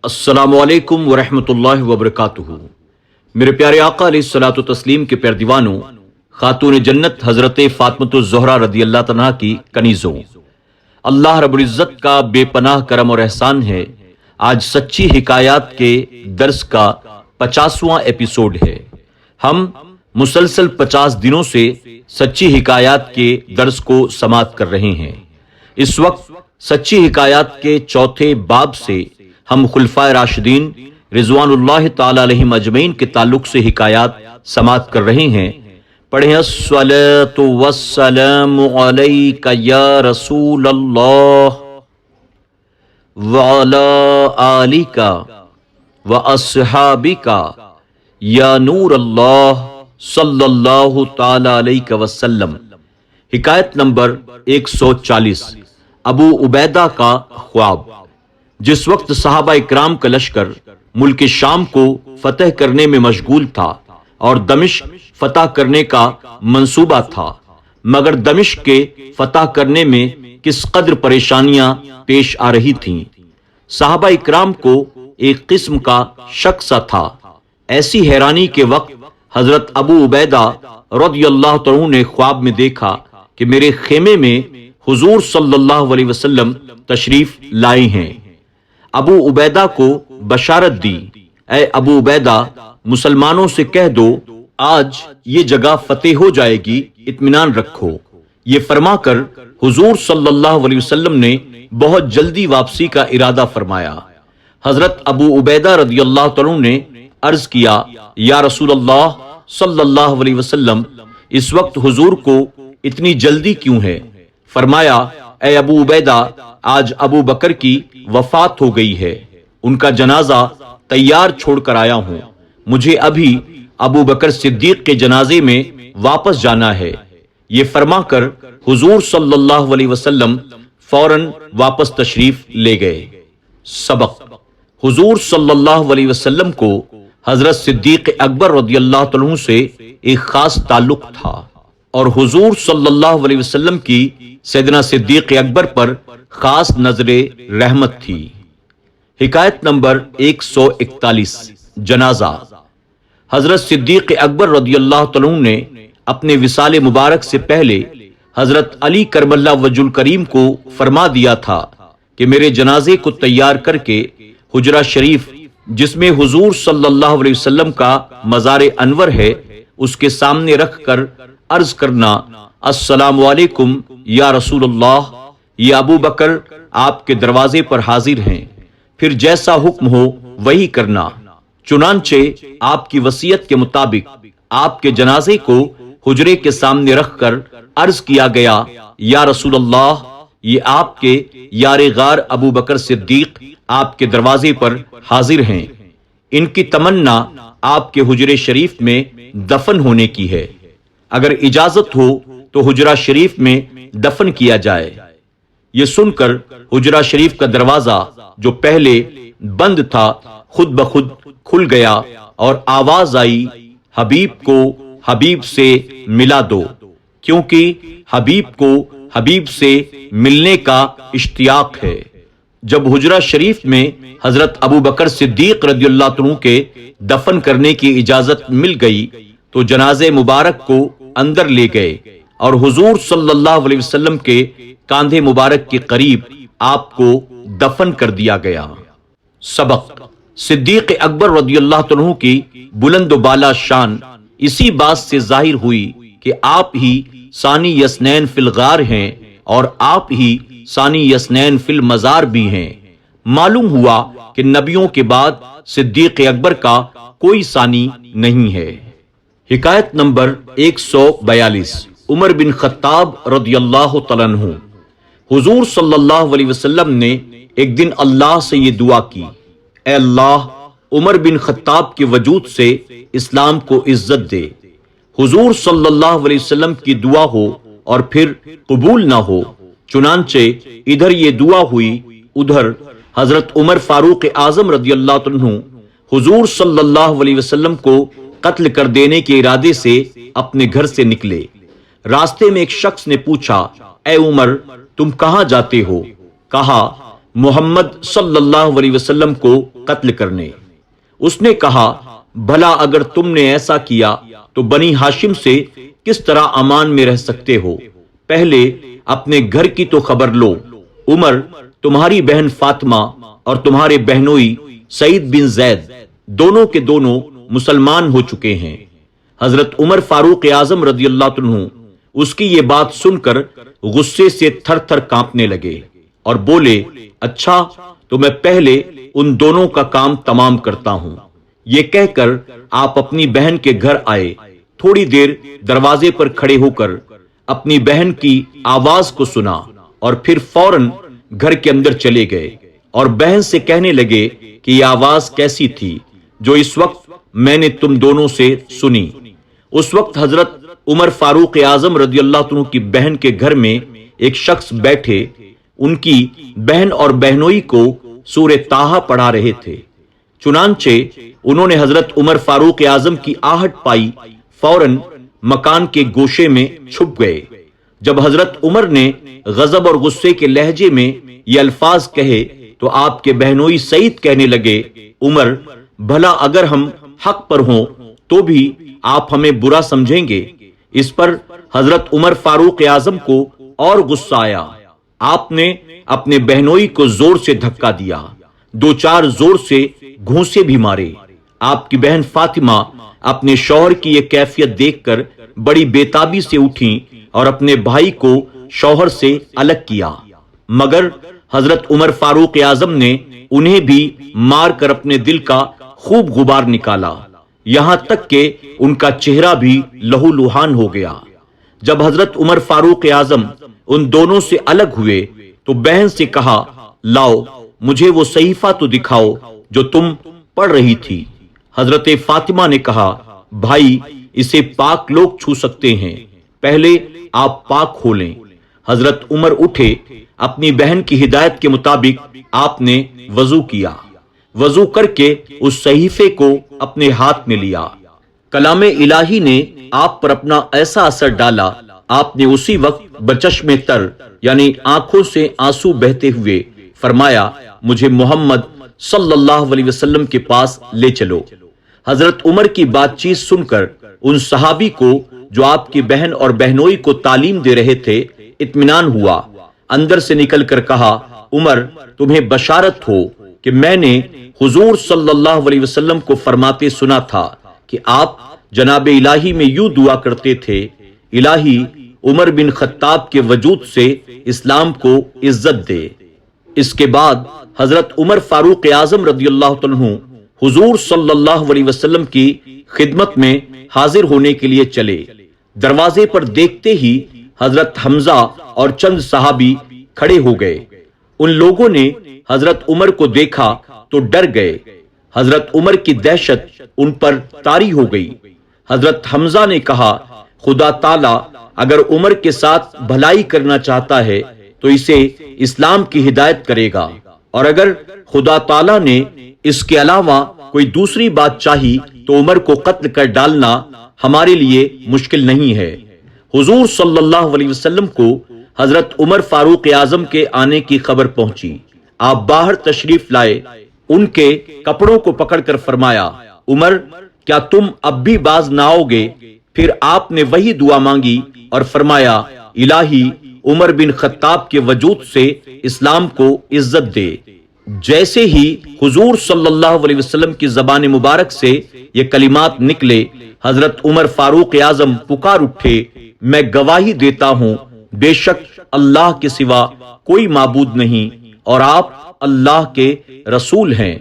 السلام علیکم ورحمۃ اللہ وبرکاتہ۔ میرے پیارے آقا علیہ الصلوۃ والتسلیم کے پیارے دیوانوں، خاتون جنت حضرت فاطمۃ الزہرا رضی اللہ تعالیٰ کی کنیزوں، اللہ رب العزت کا بے پناہ کرم اور احسان ہے۔ آج سچی حکایات کے درس کا 50واں ایپیسوڈ ہے۔ ہم مسلسل 50 دنوں سے سچی حکایات کے درس کو سماعت کر رہے ہیں۔ اس وقت سچی حکایات کے چوتھے باب سے ہم خلفائے راشدین رضوان اللہ تعالی علیہم اجمعین کے تعلق سے حکایات سماعت کر رہے ہیں۔ پڑھیں الصلاۃ والسلام علیک یا رسول اللہ وعلی آلک واصحابک یا نور اللہ صلی اللہ تعالی علیہ وسلم۔ حکایت نمبر 140، ابو عبیدہ کا خواب۔ جس وقت صحابہ اکرام کا لشکر ملک شام کو فتح کرنے میں مشغول تھا اور دمشق فتح کرنے کا منصوبہ تھا، مگر دمشق کے فتح کرنے میں کس قدر پریشانیاں پیش آ رہی تھیں، صحابہ اکرام کو ایک قسم کا شک سا تھا۔ ایسی حیرانی کے وقت حضرت ابو عبیدہ رضی اللہ عنہ نے خواب میں دیکھا کہ میرے خیمے میں حضور صلی اللہ علیہ وسلم تشریف لائے ہیں۔ ابو عبیدہ کو بشارت دی، اے ابو عبیدہ، مسلمانوں سے کہہ دو آج یہ جگہ فتح ہو جائے گی، اطمینان رکھو۔ یہ فرما کر حضور صلی اللہ علیہ وسلم نے بہت جلدی واپسی کا ارادہ فرمایا۔ حضرت ابو عبیدہ رضی اللہ عنہ نے عرض کیا، یا رسول اللہ صلی اللہ علیہ وسلم، اس وقت حضور کو اتنی جلدی کیوں ہے؟ فرمایا، اے ابو عبیدہ، آج ابو بکر کی وفات ہو گئی ہے، ان کا جنازہ تیار چھوڑ کر آیا ہوں، مجھے ابھی ابو بکر صدیق کے جنازے میں واپس جانا ہے۔ یہ فرما کر حضور صلی اللہ علیہ وسلم فوراً واپس تشریف لے گئے۔ سبق: حضور صلی اللہ علیہ وسلم کو حضرت صدیق اکبر رضی اللہ عنہ سے ایک خاص تعلق تھا، اور حضور صلی اللہ علیہ وسلم کی سیدنا صدیق اکبر پر خاص نظر رحمت تھی۔ حکایت نمبر 141، جنازہ۔ حضرت صدیق اکبر رضی اللہ عنہ نے اپنے وصال مبارک سے پہلے حضرت علی کرم اللہ وجہ الکریم کو فرما دیا تھا کہ میرے جنازے کو تیار کر کے حجرہ شریف جس میں حضور صلی اللہ علیہ وسلم کا مزار انور ہے، اس کے سامنے رکھ کر عرض کرنا، السلام علیکم یا رسول اللہ، یہ ابو بکر آپ کے دروازے پر حاضر ہیں، پھر جیسا حکم ہو وہی کرنا۔ چنانچہ آپ کی وصیت کے مطابق آپ کے جنازے کو حجرے کے سامنے رکھ کر عرض کیا گیا، یا رسول اللہ، یہ آپ کے یار غار ابو بکر صدیق آپ کے دروازے پر حاضر ہیں، ان کی تمنا آپ کے حجرے شریف میں دفن ہونے کی ہے، اگر اجازت ہو تو حجرہ شریف میں دفن کیا جائے۔ یہ سن کر حجرہ شریف کا دروازہ جو پہلے بند تھا خود بخود کھل گیا اور آواز آئی، حبیب کو حبیب سے ملا دو، کیونکہ حبیب کو حبیب سے ملنے کا اشتیاق ہے۔ جب حجرہ شریف میں حضرت ابو بکر صدیق رضی اللہ عنہ کے دفن کرنے کی اجازت مل گئی تو جنازے مبارک کو اندر لے گئے اور حضور صلی اللہ علیہ وسلم کے کاندھے مبارک کے قریب آپ کو دفن کر دیا گیا۔ سبق: صدیق اکبر رضی اللہ عنہ کی بلند و بالا شان اسی بات سے ظاہر ہوئی کہ آپ ہی ثانی یسنین فی الغار ہیں اور آپ ہی ثانی یسنین فی المزار بھی ہیں۔ معلوم ہوا کہ نبیوں کے بعد صدیق اکبر کا کوئی ثانی نہیں ہے۔ حکایت نمبر 142، عمر بن خطاب رضی اللہ تعالیٰ عنہ۔ حضور صلی اللہ علیہ وسلم نے ایک دن اللہ سے یہ دعا کی، اے اللہ، عمر بن خطاب کے وجود سے اسلام کو عزت دے۔ حضور صلی اللہ علیہ وسلم کی دعا ہو اور پھر قبول نہ ہو، چنانچہ ادھر یہ دعا ہوئی، ادھر حضرت عمر فاروق اعظم رضی اللہ عنہ حضور صلی اللہ علیہ وسلم کو قتل کر دینے کے ارادے سے اپنے گھر سے نکلے۔ راستے میں ایک شخص نے پوچھا، اے عمر، تم کہاں جاتے ہو؟ کہا، محمد صلی اللہ علیہ وسلم کو قتل کرنے۔ اس نے کہا، بھلا اگر تم نے ایسا کیا تو بنی ہاشم سے کس طرح امان میں رہ سکتے ہو؟ پہلے اپنے گھر کی تو خبر لو۔ عمر، تمہاری بہن فاطمہ اور تمہارے بہنوئی سعید بن زید دونوں کے دونوں مسلمان ہو چکے ہیں۔ حضرت عمر فاروق اعظم رضی اللہ عنہ اس کی یہ بات سن کر غصے سے تھر تھر کانپنے لگے اور بولے، اچھا تو میں پہلے ان دونوں کا کام تمام کرتا ہوں۔ یہ کہہ کر آپ اپنی بہن کے گھر آئے، تھوڑی دیر دروازے پر کھڑے ہو کر اپنی بہن کی آواز کو سنا اور پھر فوراً گھر کے اندر چلے گئے اور بہن سے کہنے لگے کہ یہ آواز کیسی تھی جو اس وقت میں نے تم دونوں سے سنی۔ اس وقت حضرت عمر فاروق اعظم رضی اللہ عنہ کی بہن کے گھر میں ایک شخص بیٹھے ان کی بہن اور بہنوئی کو سورہ طٰہٰ پڑھا رہے تھے۔ چنانچہ انہوں نے حضرت عمر فاروق اعظم کی آہٹ پائی، فوراً مکان کے گوشے میں چھپ گئے۔ جب حضرت عمر نے غضب اور غصے کے لہجے میں یہ الفاظ کہے تو آپ کے بہنوئی سعید کہنے لگے، عمر، بھلا اگر ہم حق پر ہوں تو بھی آپ ہمیں برا سمجھیں گے؟ اس پر حضرت عمر فاروق اعظم کو اور غصہ آیا۔ آپ نے اپنے بہنوئی کو زور سے دھکا دیا، دو چار زور سے گھونسے بھی مارے۔ آپ کی بہن فاطمہ اپنے شوہر کی یہ کیفیت دیکھ کر بڑی بےتابی سے اٹھیں اور اپنے بھائی کو شوہر سے الگ کیا، مگر حضرت عمر فاروق اعظم نے انہیں بھی مار کر اپنے دل کا خوب غبار نکالا، یہاں تک کہ ان کا چہرہ بھی لہو لہان ہو گیا۔ جب حضرت عمر فاروق اعظم ان دونوں سے الگ ہوئے تو بہن سے کہا، لاؤ مجھے وہ صحیفہ تو دکھاؤ جو تم پڑھ رہی تھی۔ حضرت فاطمہ نے کہا، بھائی اسے پاک لوگ چھو سکتے ہیں، پہلے آپ پاک کھولیں۔ حضرت عمر اٹھے، اپنی بہن کی ہدایت کے مطابق آپ نے وضو کیا، وضو کر کے اس صحیفے کو اپنے ہاتھ میں لیا۔ کلام الہی نے آپ پر اپنا ایسا اثر ڈالا، آپ نے اسی وقت بچشم تر یعنی آنکھوں سے آنسو بہتے ہوئے فرمایا، مجھے محمد صلی اللہ علیہ وسلم کے پاس لے چلو۔ حضرت عمر کی بات چیت سن کر ان صحابی کو جو آپ کی بہن اور بہنوئی کو تعلیم دے رہے تھے اطمینان ہوا۔ اندر سے نکل کر کہا، عمر، تمہیں بشارت ہو کہ میں نے حضور صلی اللہ علیہ وسلم کو فرماتے سنا تھا کہ آپ جناب الہی میں یوں دعا کرتے تھے، الہی عمر بن خطاب کے وجود سے اسلام کو عزت دے۔ اس کے بعد حضرت عمر فاروق اعظم رضی اللہ عنہ حضور صلی اللہ علیہ وسلم کی خدمت میں حاضر ہونے کے لیے چلے۔ دروازے پر دیکھتے ہی حضرت حمزہ اور چند صحابی کھڑے ہو گئے۔ ان لوگوں نے حضرت عمر کو دیکھا تو ڈر گئے۔ حضرت عمر کی دہشت ان پر طاری ہو گئی۔ حضرت حمزہ نے کہا، خدا تعالی اگر عمر کے ساتھ بھلائی کرنا چاہتا ہے تو اسے اسلام کی ہدایت کرے گا، اور اگر خدا تعالی نے اس کے علاوہ کوئی دوسری بات چاہی تو عمر کو قتل کر ڈالنا ہمارے لیے مشکل نہیں ہے۔ حضور صلی اللہ علیہ وسلم کو حضرت عمر فاروق اعظم کے آنے کی خبر پہنچی۔ آپ باہر تشریف لائے، ان کے کپڑوں کو پکڑ کر فرمایا، عمر، کیا تم اب بھی باز نہ آؤ گے؟ پھر آپ نے وہی دعا مانگی اور فرمایا، الہی عمر بن خطاب کے وجود سے اسلام کو عزت دے۔ جیسے ہی حضور صلی اللہ علیہ وسلم کی زبان مبارک سے یہ کلمات نکلے، حضرت عمر فاروق اعظم پکار اٹھے، میں گواہی دیتا ہوں بے شک اللہ کے سوا کوئی معبود نہیں اور آپ اللہ کے رسول ہیں۔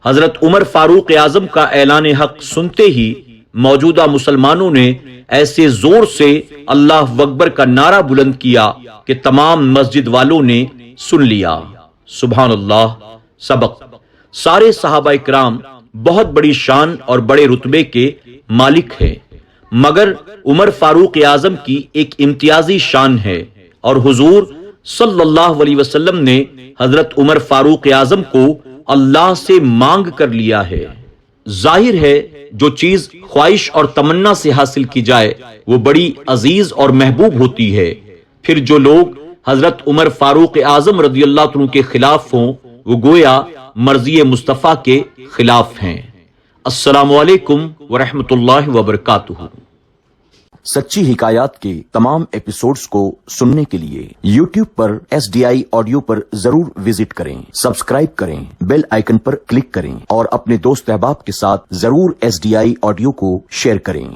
حضرت عمر فاروق اعظم کا اعلان حق سنتے ہی موجودہ مسلمانوں نے ایسے زور سے اللہ اکبر کا نعرہ بلند کیا کہ تمام مسجد والوں نے سن لیا۔ سبحان اللہ۔ سبق: سارے صحابہ کرام بہت بڑی شان اور بڑے رتبے کے مالک ہیں، مگر عمر فاروق اعظم کی ایک امتیازی شان ہے، اور حضور صلی اللہ علیہ وسلم نے حضرت عمر فاروق اعظم کو اللہ سے مانگ کر لیا ہے۔ ظاہر ہے جو چیز خواہش اور تمنا سے حاصل کی جائے وہ بڑی عزیز اور محبوب ہوتی ہے، پھر جو لوگ حضرت عمر فاروق اعظم رضی اللہ عنہ کے خلاف ہوں، وہ گویا مرضی مصطفیٰ کے خلاف ہیں۔ السلام علیکم ورحمۃ اللہ وبرکاتہ۔ سچی حکایات کے تمام ایپیسوڈز کو سننے کے لیے یوٹیوب پر SDI آڈیو پر ضرور وزٹ کریں، سبسکرائب کریں، بیل آئیکن پر کلک کریں اور اپنے دوست احباب کے ساتھ ضرور SDI آڈیو کو شیئر کریں۔